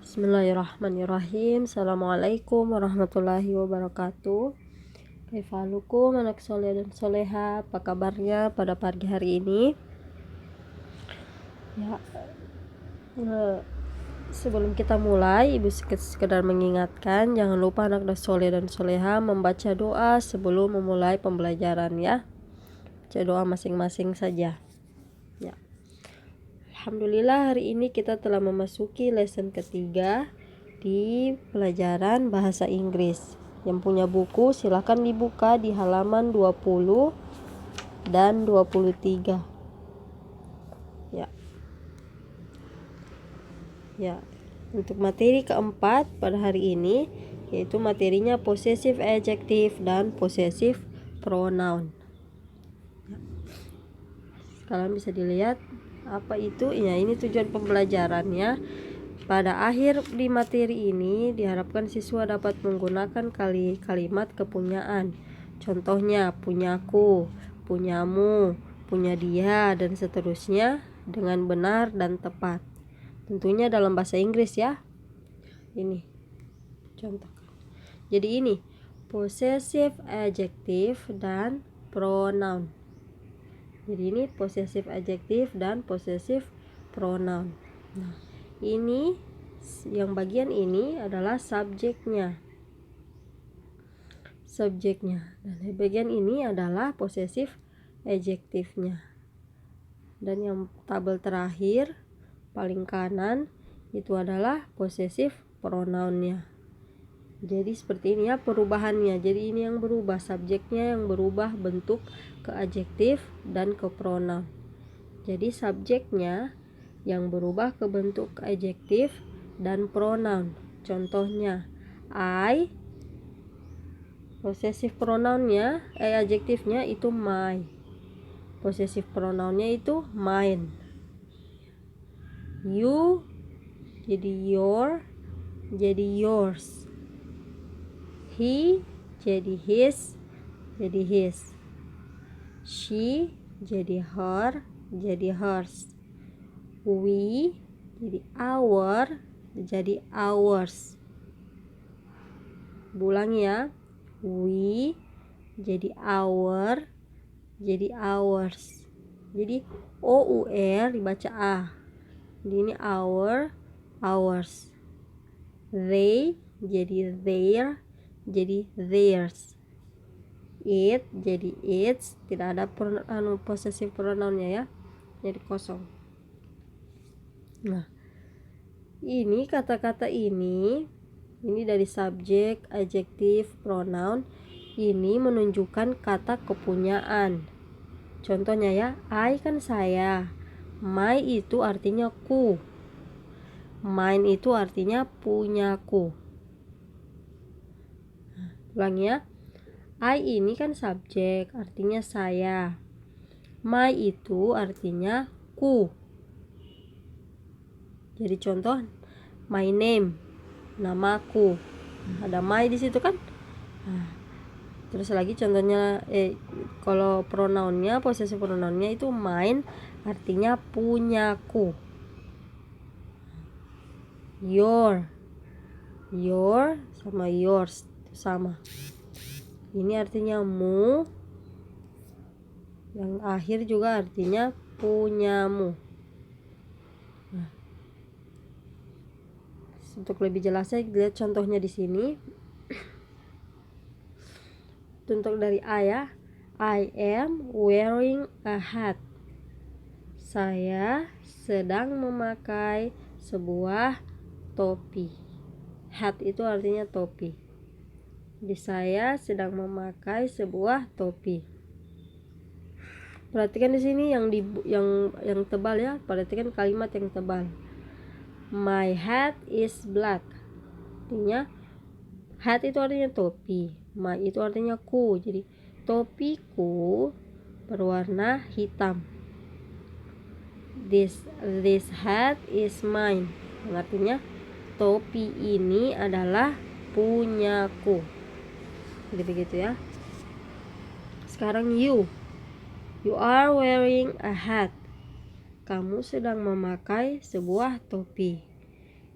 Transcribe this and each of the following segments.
Bismillahirrahmanirrahim. Assalamualaikum warahmatullahi wabarakatuh. Kaifalukum anak soleh dan soleha, apa kabarnya pada pagi hari ini? Ya, sebelum kita mulai, ibu sekedar mengingatkan, jangan lupa anak soleh dan soleha membaca doa sebelum memulai pembelajaran ya. Baca doa masing-masing saja. Ya. Alhamdulillah hari ini kita telah memasuki lesson ketiga di pelajaran bahasa Inggris. Yang punya buku silakan dibuka di halaman 20 dan 23. Ya. Untuk materi keempat pada hari ini yaitu materinya possessive adjective dan possessive pronoun. Kalian bisa dilihat apa itu? Ya, ini tujuan pembelajarannya. Pada akhir di materi ini diharapkan siswa dapat menggunakan kalimat kepunyaan. Contohnya punyaku, punyamu, punya dia, dan seterusnya dengan benar dan tepat. Tentunya dalam bahasa Inggris ya. Ini contoh. Jadi ini possessive adjective dan pronoun. Jadi ini possessive adjective dan possessive pronoun. Nah, ini yang bagian ini adalah subjeknya. Dan bagian ini adalah possessive adjektifnya. Dan yang tabel terakhir paling kanan itu adalah possessive pronounnya. Jadi seperti ini ya perubahannya. Jadi ini yang berubah, subjeknya yang berubah bentuk ke adjektif dan ke pronoun. Jadi subjeknya yang berubah ke bentuk adjektif dan pronoun. Contohnya I, possessive pronounnya adjektifnya itu my, possessive pronounnya itu mine. You jadi your, jadi yours. He jadi his, jadi his. She jadi her, jadi hers. We jadi our, jadi ours. Ulang ya. We jadi our, jadi ours. Jadi our dibaca a. Jadi ini our, ours. They jadi their, jadi theirs. It jadi its, tidak ada possessive pronounnya ya. Jadi kosong. Nah, ini kata-kata ini dari subjek, adjektif, pronoun. Ini menunjukkan kata kepunyaan. Contohnya ya, I kan saya. My itu artinya ku. Mine itu artinya punyaku. Ulang ya. I ini kan subjek, artinya saya. My itu artinya ku. Jadi contoh my name, namaku. Ada my di situ kan? Nah, terus lagi contohnya kalau pronounnya, possessive pronounnya itu mine, artinya punyaku. Your sama yours sama. Ini artinya mu, yang akhir juga artinya punyamu. Nah, untuk lebih jelasnya lihat contohnya di sini. Untuk dari I ya, I am wearing a hat. Saya sedang memakai sebuah topi. Hat itu artinya topi. Jadi saya sedang memakai sebuah topi. Perhatikan di sini yang tebal ya. Perhatikan kalimat yang tebal. My hat is black. Artinya hat itu artinya topi. My itu artinya ku. Jadi topiku berwarna hitam. This hat is mine. Artinya topi ini adalah punyaku. Jadi begitu ya. Sekarang you are wearing a hat. Kamu sedang memakai sebuah topi.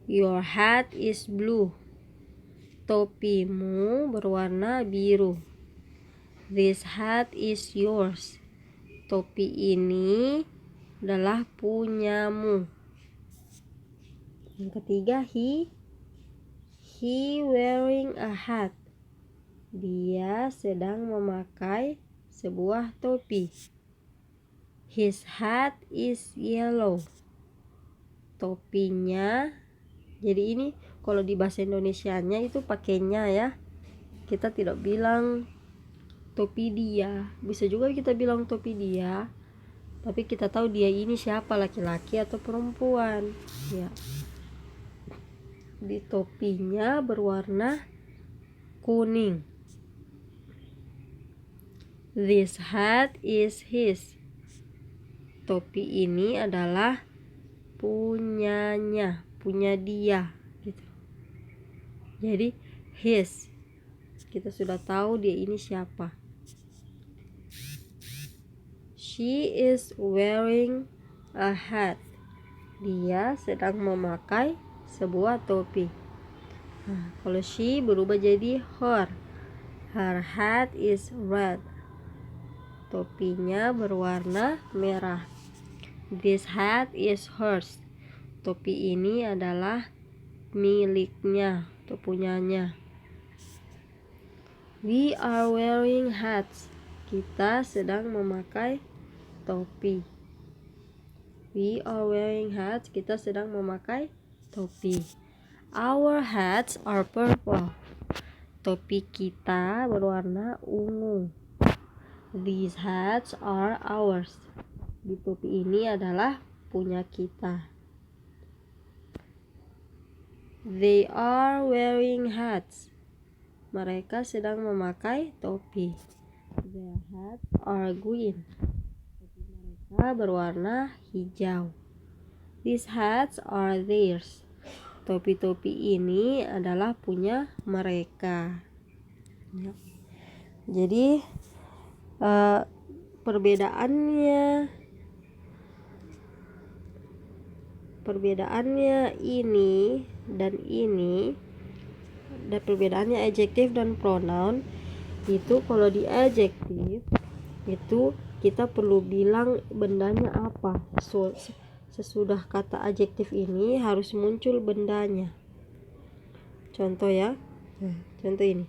Your hat is blue. Topimu berwarna biru. This hat is yours. Topi ini adalah punyamu. Yang ketiga, he wearing a hat. Dia sedang memakai sebuah topi. His hat is yellow. Topinya, jadi ini kalau di bahasa Indonesianya itu pakainya ya. Kita tidak bilang topi dia. Bisa juga kita bilang topi dia, tapi kita tahu dia ini siapa, laki-laki atau perempuan ya. Di topinya berwarna kuning. This hat is his. Topi ini adalah punyanya, punya dia gitu. Jadi his, kita sudah tahu dia ini siapa. She is wearing a hat. Dia sedang memakai sebuah topi. Nah, kalau she berubah jadi her. Her hat is red. Topinya berwarna merah. This hat is hers. Topi ini adalah miliknya atau punyanya. We are wearing hats. Kita sedang memakai topi. We are wearing hats. Kita sedang memakai topi. Our hats are purple. Topi kita berwarna ungu. These hats are ours. Di topi ini adalah punya kita. They are wearing hats. Mereka sedang memakai topi. Their hats are green. Topi mereka berwarna hijau. These hats are theirs. Topi-topi ini adalah punya mereka. Ya. Jadi perbedaannya ini dan ini, dan perbedaannya adjektif dan pronoun itu, kalau di adjektif itu kita perlu bilang bendanya apa. Sesudah kata adjektif ini harus muncul bendanya. Contoh ya, contoh ini,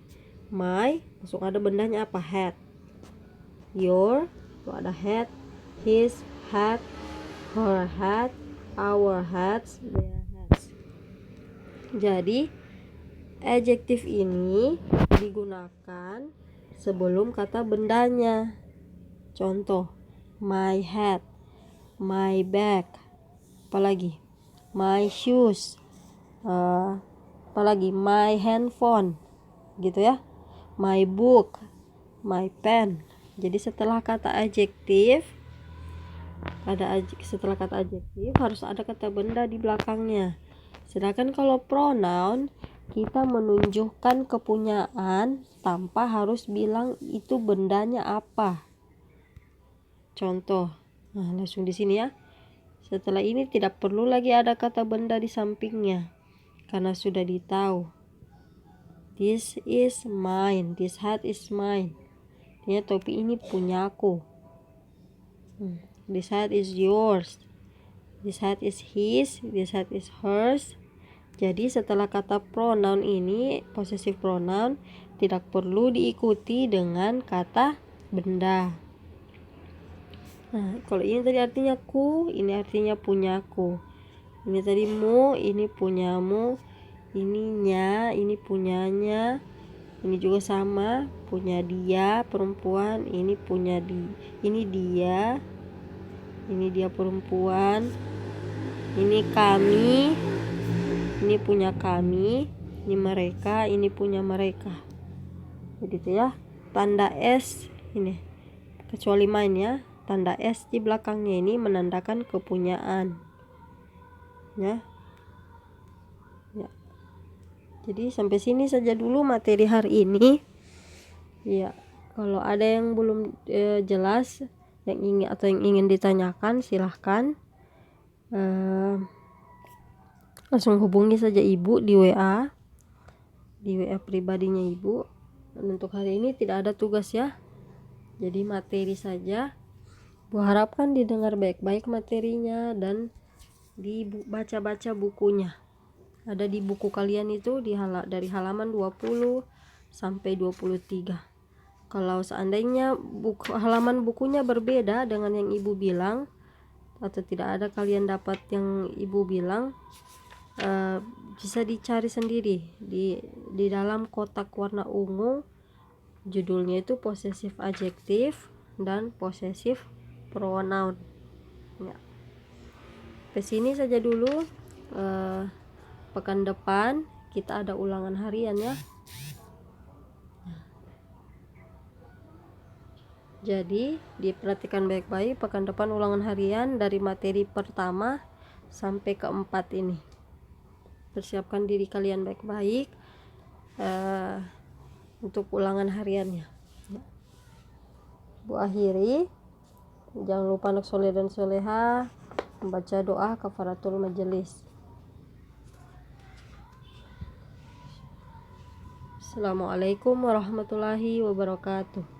my langsung ada bendanya apa, hat. Your itu ada hat. His hat, her hat, our hats, their hats. Jadi adjektif ini digunakan sebelum kata bendanya. Contoh, my hat, my bag, apalagi my shoes, apalagi my handphone gitu ya, my book, my pen. Jadi setelah kata adjektif harus ada kata benda di belakangnya. Sedangkan kalau pronoun kita menunjukkan kepunyaan tanpa harus bilang itu bendanya apa. Contoh, nah langsung di sini ya. Setelah ini tidak perlu lagi ada kata benda di sampingnya karena sudah ditahu. This is mine. This hat is mine. Ini topi ini punyaku. This hat is yours. This hat is his. This hat is hers. Jadi setelah kata pronoun ini, possessive pronoun, tidak perlu diikuti dengan kata benda. Nah, kalau ini tadi artinya ku, ini artinya punyaku. Ini tadi mu, ini punyamu. Ininya, ini punyanya. Ini juga sama, punya dia perempuan, ini punya ini dia. Ini dia perempuan. Ini kami. Ini punya kami. Ini mereka, ini punya mereka. Jadi itu ya. Tanda S ini. Kecuali mine ya. Tanda S di belakangnya ini menandakan kepunyaan. Ya. Ya. Jadi sampai sini saja dulu materi hari ini. Ya, kalau ada yang belum jelas, yang ingin ditanyakan, silahkan. langsung hubungi saja ibu di WA pribadinya ibu. Dan untuk hari ini tidak ada tugas ya, jadi materi saja. Bu harapkan didengar baik-baik materinya dan dibaca-baca bukunya. Ada di buku kalian itu dari halaman 20 sampai 23. Kalau seandainya halaman bukunya berbeda dengan yang ibu bilang, atau tidak ada kalian dapat yang ibu bilang, bisa dicari sendiri di dalam kotak warna ungu. Judulnya itu possessive adjective dan possessive pronoun ya. Ke sini saja dulu. Pekan depan kita ada ulangan harian ya. Jadi diperhatikan baik-baik, pekan depan ulangan harian dari materi pertama sampai keempat ini. Persiapkan diri kalian baik-baik untuk ulangan hariannya. Bu akhiri, jangan lupa anak soleh dan soleha membaca doa kafaratul majelis. Assalamualaikum warahmatullahi wabarakatuh.